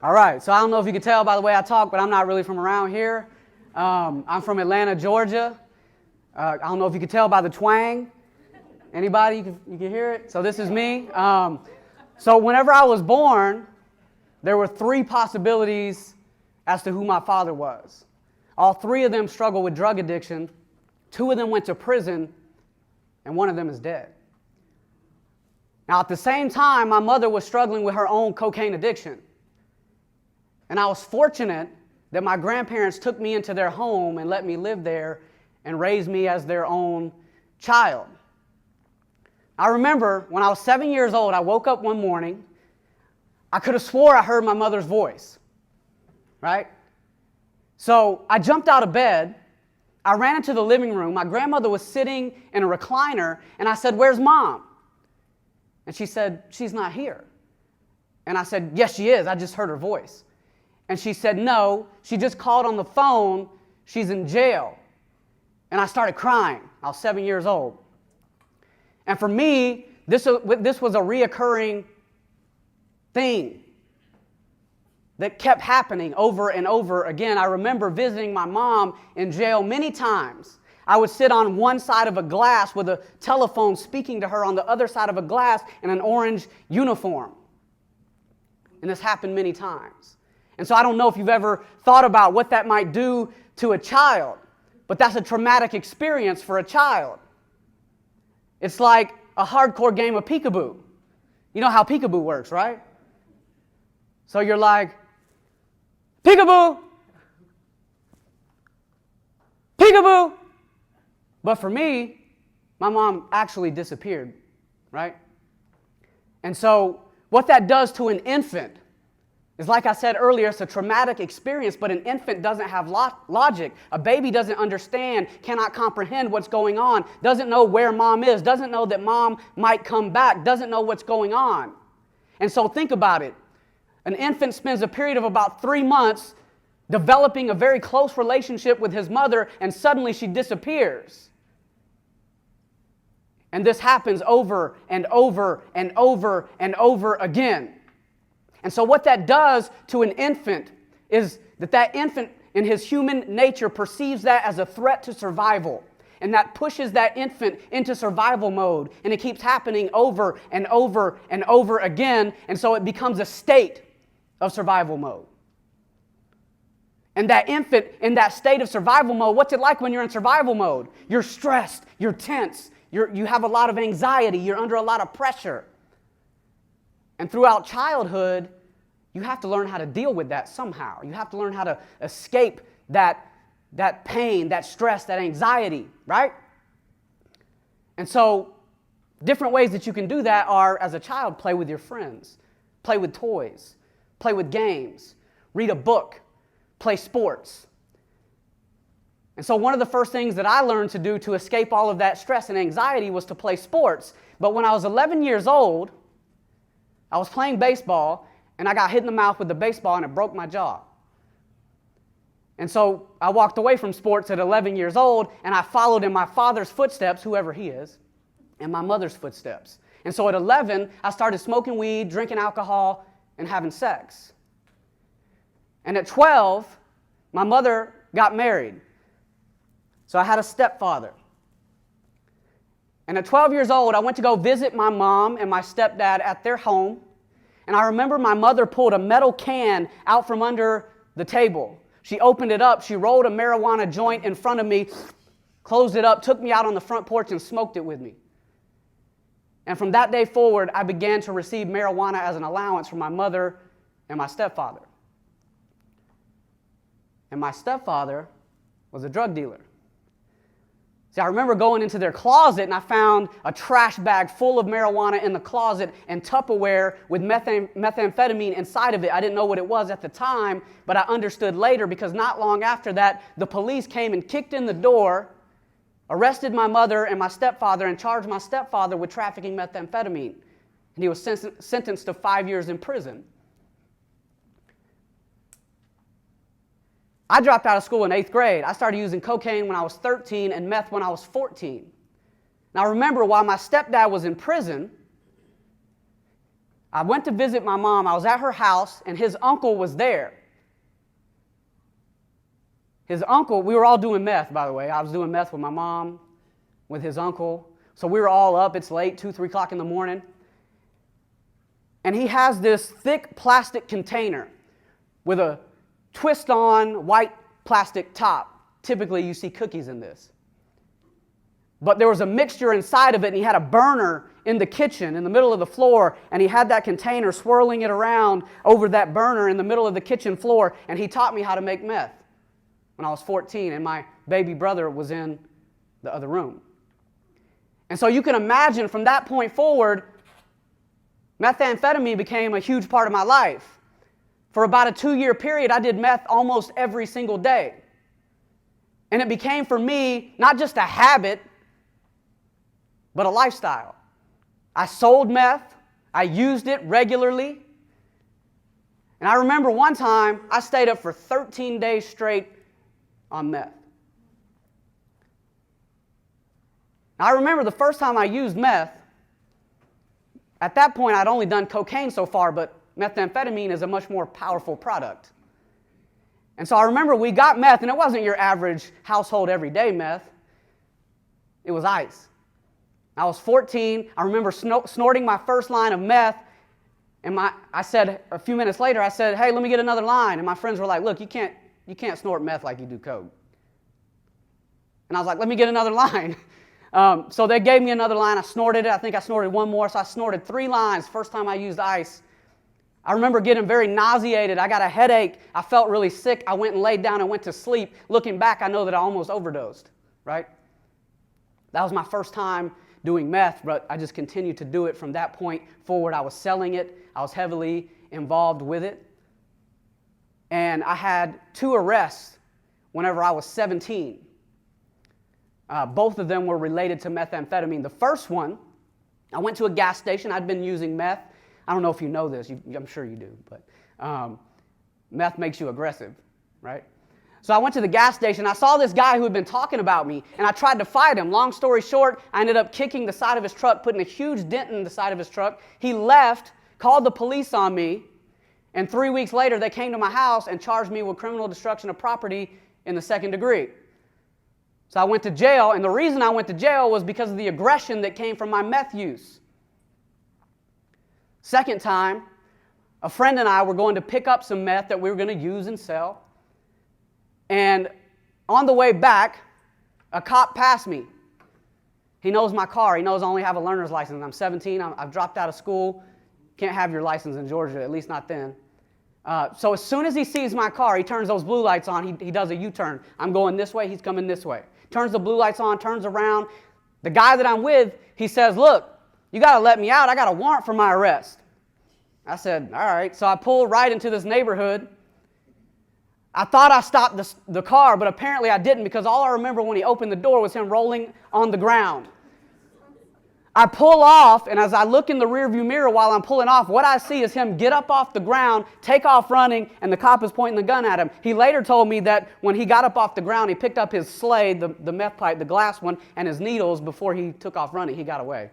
All right, so I don't know if you can tell by the way I talk, but I'm not really from around here. I'm from Atlanta, Georgia. I don't know if you can tell by the twang. Anybody? You can hear it? So this is me. So whenever I was born, there were 3 possibilities as to who my father was. All 3 of them struggled with drug addiction. 2 of them went to prison, and 1 of them is dead. Now, at the same time, my mother was struggling with her own cocaine addiction. And I was fortunate that my grandparents took me into their home and let me live there and raise me as their own child. I remember when I was 7 years old, I woke up one morning. I could have swore I heard my mother's voice, right? So I jumped out of bed. I ran into the living room. My grandmother was sitting in a recliner, and I said, "Where's Mom?" And she said, "She's not here." And I said, "Yes, she is. I just heard her voice." And she said, "No, she just called on the phone. She's in jail." And I started crying. I was 7 years old. And for me, this was a reoccurring thing that kept happening over and over again. I remember visiting my mom in jail many times. I would sit on one side of a glass with a telephone speaking to her on the other side of a glass in an orange uniform. And this happened many times. And so I don't know if you've ever thought about what that might do to a child, but that's a traumatic experience for a child. It's like a hardcore game of peekaboo. You know how peekaboo works, right? So you're like, peekaboo, peekaboo. But for me, my mom actually disappeared, right? And so what that does to an infant is, like I said earlier, it's a traumatic experience, but an infant doesn't have logic. A baby doesn't understand, cannot comprehend what's going on, doesn't know where mom is, doesn't know that mom might come back, doesn't know what's going on. And so think about it. An infant spends a period of about 3 months developing a very close relationship with his mother, and suddenly she disappears. And this happens over and over and over and over again. And so what that does to an infant is that infant in his human nature perceives that as a threat to survival. And that pushes that infant into survival mode. And it keeps happening over and over and over again. And so it becomes a state of survival mode. And that infant in that state of survival mode, what's it like when you're in survival mode? You're stressed, you're tense, you have a lot of anxiety, you're under a lot of pressure. And throughout childhood, you have to learn how to deal with that somehow. You have to learn how to escape that pain, that stress, that anxiety, right? And so different ways that you can do that are, as a child, play with your friends, play with toys, play with games, read a book, play sports. And so one of the first things that I learned to do to escape all of that stress and anxiety was to play sports. But when I was 11 years old, I was playing baseball, and I got hit in the mouth with the baseball, and it broke my jaw. And so I walked away from sports at 11 years old, and I followed in my father's footsteps, whoever he is, and my mother's footsteps. And so at 11, I started smoking weed, drinking alcohol, and having sex. And at 12, my mother got married. So I had a stepfather. And at 12 years old, I went to go visit my mom and my stepdad at their home. And I remember my mother pulled a metal can out from under the table. She opened it up. She rolled a marijuana joint in front of me, closed it up, took me out on the front porch and smoked it with me. And from that day forward, I began to receive marijuana as an allowance from my mother and my stepfather. And my stepfather was a drug dealer. See, I remember going into their closet, and I found a trash bag full of marijuana in the closet and Tupperware with methamphetamine inside of it. I didn't know what it was at the time, but I understood later, because not long after that, the police came and kicked in the door, arrested my mother and my stepfather, and charged my stepfather with trafficking methamphetamine. And he was sentenced to 5 years in prison. I dropped out of school in 8th grade. I started using cocaine when I was 13 and meth when I was 14. Now remember, while my stepdad was in prison, I went to visit my mom. I was at her house, and his uncle was there. His uncle, we were all doing meth, by the way. I was doing meth with my mom, with his uncle. So we were all up. It's late, 2, 3 o'clock in the morning. And he has this thick plastic container with a twist-on white plastic top. Typically, you see cookies in this. But there was a mixture inside of it, and he had a burner in the kitchen, in the middle of the floor, and he had that container swirling it around over that burner in the middle of the kitchen floor, and he taught me how to make meth when I was 14, and my baby brother was in the other room. And so you can imagine from that point forward, methamphetamine became a huge part of my life. For about a 2-year period, I did meth almost every single day. And it became for me not just a habit, but a lifestyle. I sold meth. I used it regularly. And I remember one time I stayed up for 13 days straight on meth. Now, I remember the first time I used meth, at that point I'd only done cocaine so far, but methamphetamine is a much more powerful product. And so I remember we got meth, and it wasn't your average household everyday meth. It was ice. I was 14. I remember snorting my first line of meth, and I said a few minutes later, I said, "Hey, let me get another line." And my friends were like, "Look, you can't snort meth like you do coke." And I was like, "Let me get another line." So they gave me another line. I snorted it. I think I snorted one more, so I snorted 3 lines first time I used ice. I remember getting very nauseated. I got a headache. I felt really sick. I went and laid down and went to sleep. Looking back, I know that I almost overdosed, right? That was my first time doing meth, but I just continued to do it from that point forward. I was selling it. I was heavily involved with it. And I had 2 arrests whenever I was 17. Both of them were related to methamphetamine. The first one, I went to a gas station. I'd been using meth. I don't know if you know this. I'm sure you do, but meth makes you aggressive, right? So I went to the gas station. I saw this guy who had been talking about me, and I tried to fight him. Long story short, I ended up kicking the side of his truck, putting a huge dent in the side of his truck. He left, called the police on me, and 3 weeks later, they came to my house and charged me with criminal destruction of property in the 2nd degree. So I went to jail, and the reason I went to jail was because of the aggression that came from my meth use. Second time, a friend and I were going to pick up some meth that we were going to use and sell. And on the way back, a cop passed me. He knows my car. He knows I only have a learner's license. I'm 17. I've dropped out of school. Can't have your license in Georgia, at least not then. So as soon as he sees my car, he turns those blue lights on. He does a U-turn. I'm going this way. He's coming this way. Turns the blue lights on, turns around. The guy that I'm with, he says, "Look, you got to let me out. I got a warrant for my arrest." I said, "All right." So I pulled right into this neighborhood. I thought I stopped the car, but apparently I didn't, because all I remember when he opened the door was him rolling on the ground. I pull off, and as I look in the rearview mirror while I'm pulling off, what I see is him get up off the ground, take off running, and the cop is pointing the gun at him. He later told me that when he got up off the ground, he picked up his Slade, the meth pipe, the glass one, and his needles before he took off running. He got away.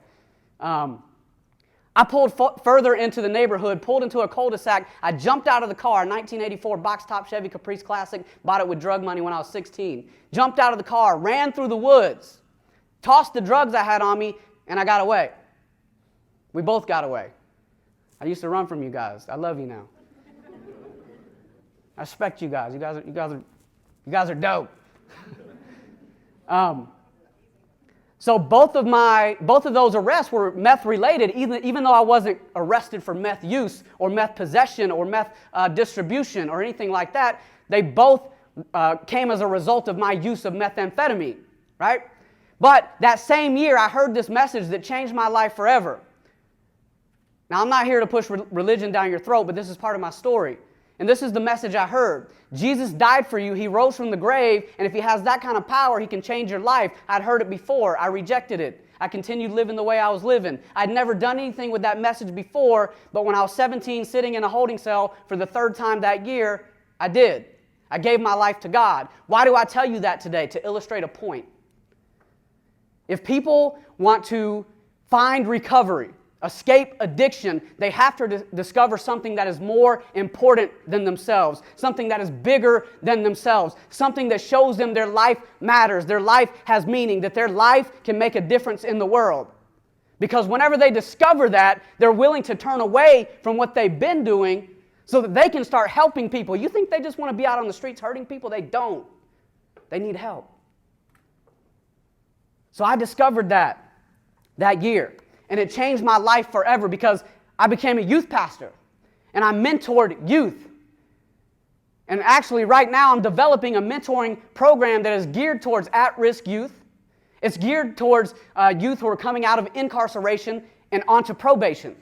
I pulled further into the neighborhood, pulled into a cul-de-sac. I jumped out of the car, 1984 box-top Chevy Caprice Classic, bought it with drug money when I was 16. Jumped out of the car, ran through the woods, tossed the drugs I had on me, and I got away. We both got away. I used to run from you guys. I love you now. I respect you guys. You guys are dope. So both of those arrests were meth related, even though I wasn't arrested for meth use or meth possession or meth distribution or anything like that. They both came as a result of my use of methamphetamine, right? But that same year, I heard this message that changed my life forever. Now, I'm not here to push religion down your throat, but this is part of my story. And this is the message I heard. Jesus died for you. He rose from the grave. And if he has that kind of power, he can change your life. I'd heard it before. I rejected it. I continued living the way I was living. I'd never done anything with that message before, but when I was 17, sitting in a holding cell for the 3rd time that year, I did. I gave my life to God. Why do I tell you that today? To illustrate a point. If people want to find recovery, escape addiction, they have to discover something that is more important than themselves, something that is bigger than themselves, something that shows them their life matters, their life has meaning, that their life can make a difference in the world. Because whenever they discover that, they're willing to turn away from what they've been doing so that they can start helping people. You think they just want to be out on the streets hurting people? They don't. They need help. So I discovered that year. And it changed my life forever because I became a youth pastor and I mentored youth. And actually right now I'm developing a mentoring program that is geared towards at-risk youth. It's geared towards youth who are coming out of incarceration and onto probation.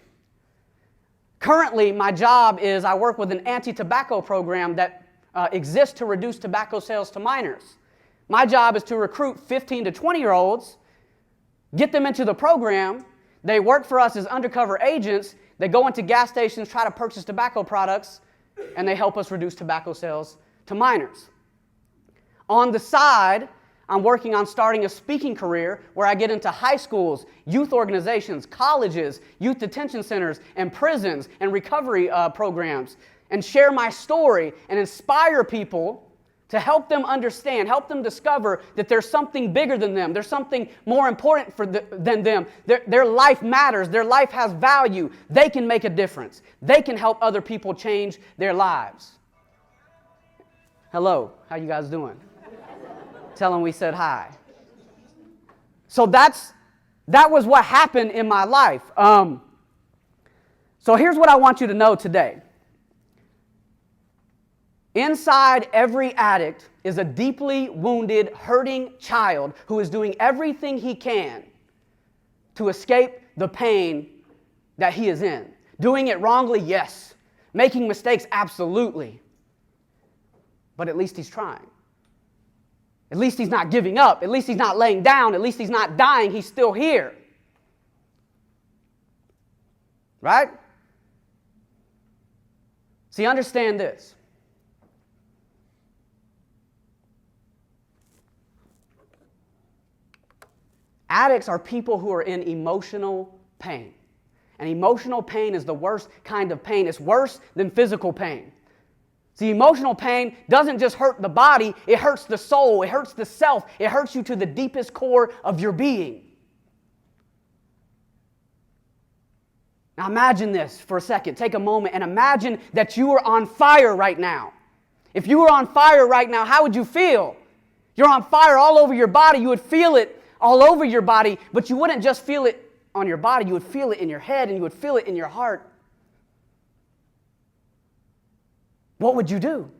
Currently, my job is I work with an anti-tobacco program that exists to reduce tobacco sales to minors. My job is to recruit 15 to 20-year-olds, get them into the program. They work for us as undercover agents. They go into gas stations, try to purchase tobacco products, and they help us reduce tobacco sales to minors. On the side, I'm working on starting a speaking career where I get into high schools, youth organizations, colleges, youth detention centers, and prisons, and recovery programs, and share my story and inspire people to help them understand, help them discover that there's something bigger than them. There's something more important than them. Their life matters. Their life has value. They can make a difference. They can help other people change their lives. Hello, how you guys doing? Tell them we said hi. So that was what happened in my life. So here's what I want you to know today. Inside every addict is a deeply wounded, hurting child who is doing everything he can to escape the pain that he is in. Doing it wrongly, yes. Making mistakes, absolutely. But at least he's trying. At least he's not giving up. At least he's not laying down. At least he's not dying. He's still here. Right? See, understand this. Addicts are people who are in emotional pain. And emotional pain is the worst kind of pain. It's worse than physical pain. See, emotional pain doesn't just hurt the body, it hurts the soul, it hurts the self, it hurts you to the deepest core of your being. Now imagine this for a second. Take a moment and imagine that you are on fire right now. If you were on fire right now, how would you feel? You're on fire all over your body. You would feel it all over your body, but you wouldn't just feel it on your body. You would feel it in your head and you would feel it in your heart. What would you do?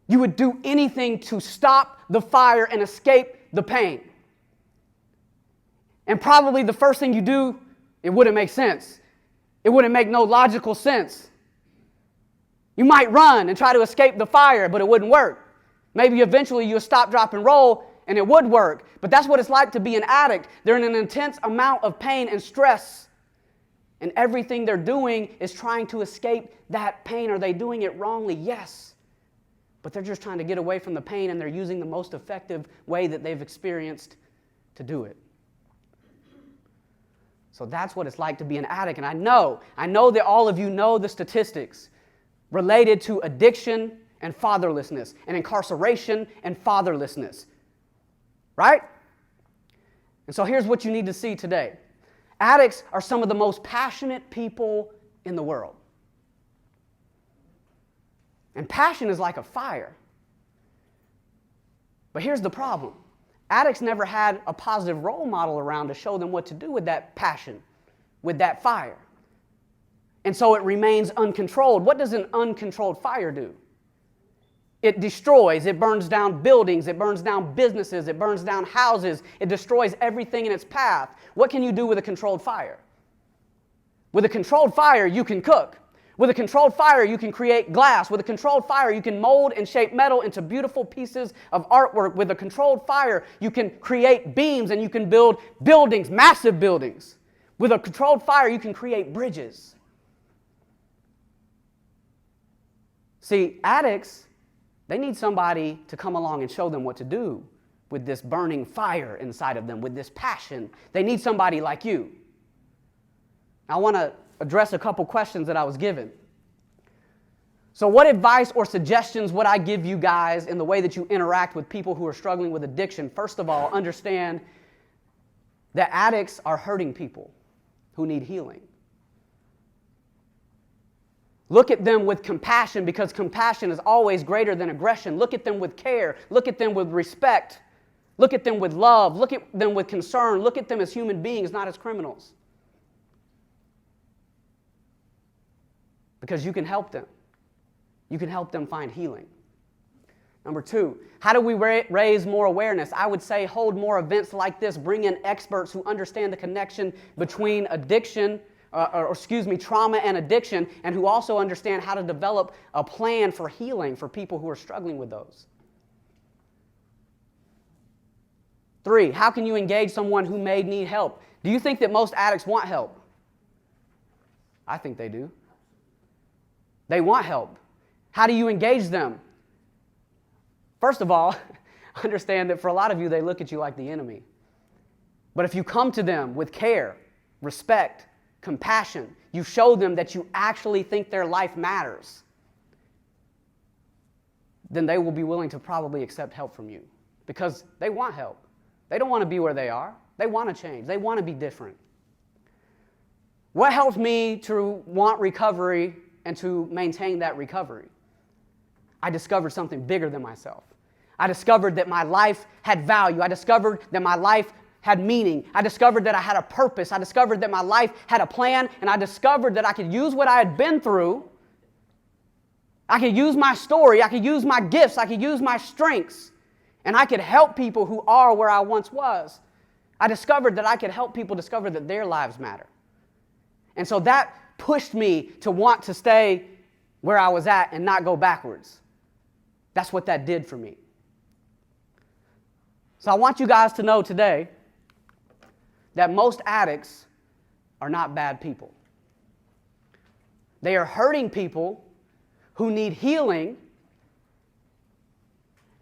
You would do anything to stop the fire and escape the pain. And probably the first thing you do, it wouldn't make sense. It wouldn't make no logical sense. You might run and try to escape the fire, but it wouldn't work. Maybe eventually you'll stop, drop, and roll, and it would work. But that's what it's like to be an addict. They're in an intense amount of pain and stress. And everything they're doing is trying to escape that pain. Are they doing it wrongly? Yes. But they're just trying to get away from the pain, and they're using the most effective way that they've experienced to do it. So that's what it's like to be an addict. And I know that all of you know the statistics related to addiction and fatherlessness, and incarceration and fatherlessness. Right? And so here's what you need to see today. Addicts are some of the most passionate people in the world. And passion is like a fire. But here's the problem. Addicts never had a positive role model around to show them what to do with that passion, with that fire. And so it remains uncontrolled. What does an uncontrolled fire do? It destroys, it burns down buildings, it burns down businesses, it burns down houses, it destroys everything in its path. What can you do with a controlled fire? With a controlled fire, you can cook. With a controlled fire, you can create glass. With a controlled fire, you can mold and shape metal into beautiful pieces of artwork. With a controlled fire, you can create beams and you can build buildings, massive buildings. With a controlled fire, you can create bridges. See, addicts, they need somebody to come along and show them what to do with this burning fire inside of them, with this passion. They need somebody like you. I want to address a couple questions that I was given. So what advice or suggestions would I give you guys in the way that you interact with people who are struggling with addiction? First of all, understand that addicts are hurting people who need healing. Look at them with compassion, because compassion is always greater than aggression. Look at them with care. Look at them with respect. Look at them with love. Look at them with concern. Look at them as human beings, not as criminals. Because you can help them. You can help them find healing. Number two, how do we raise more awareness? I would say hold more events like this. Bring in experts who understand the connection between trauma and addiction, and who also understand how to develop a plan for healing for people who are struggling with those. Three, how can you engage someone who may need help? Do you think that most addicts want help? I think they do. They want help. How do you engage them? First of all, understand that for a lot of you, they look at you like the enemy. But if you come to them with care, respect, compassion, you show them that you actually think their life matters, then they will be willing to probably accept help from you, because they want help. They don't want to be where they are. They want to change. They want to be different. What helped me to want recovery and to maintain that recovery? I discovered something bigger than myself. I discovered that my life had value. I discovered that my life had meaning. I discovered that I had a purpose. I discovered that my life had a plan, and I discovered that I could use what I had been through. I could use my story. I could use my gifts. I could use my strengths, and I could help people who are where I once was. I discovered that I could help people discover that their lives matter. And so that pushed me to want to stay where I was at and not go backwards. That's what that did for me. So I want you guys to know today that most addicts are not bad people. They are hurting people who need healing,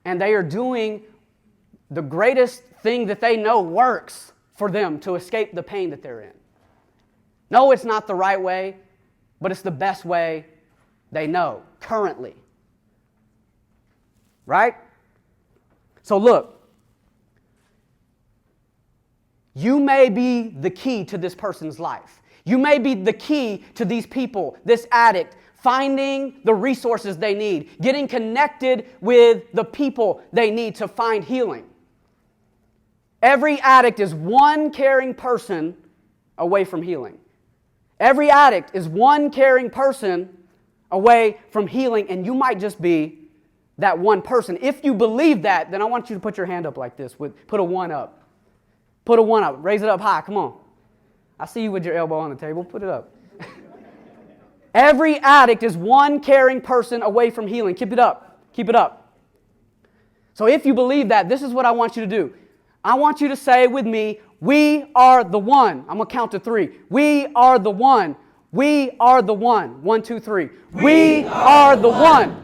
and they are doing the greatest thing that they know works for them to escape the pain that they're in. No, it's not the right way, but it's the best way they know currently. Right? So look, you may be the key to this person's life. You may be the key to these people, this addict, finding the resources they need, getting connected with the people they need to find healing. Every addict is one caring person away from healing. Every addict is one caring person away from healing, and you might just be that one person. If you believe that, then I want you to put your hand up like this. Put a 1 up. Put a 1 up. Raise it up high. Come on. I see you with your elbow on the table. Put it up. Every addict is one caring person away from healing. Keep it up. Keep it up. So if you believe that, this is what I want you to do. I want you to say with me, we are the one. I'm going to count to 3. We are the one. We are the one. 1, 2, 3. We are the one.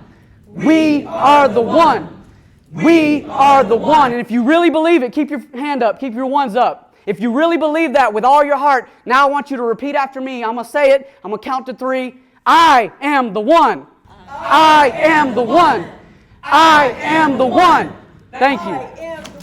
We are the one. We are the one. And if you really believe it, keep your hand up. Keep your 1s up. If you really believe that with all your heart, now I want you to repeat after me. I'm going to say it. I'm going to count to 3. I am the one. I am the one. I am the one. Thank you.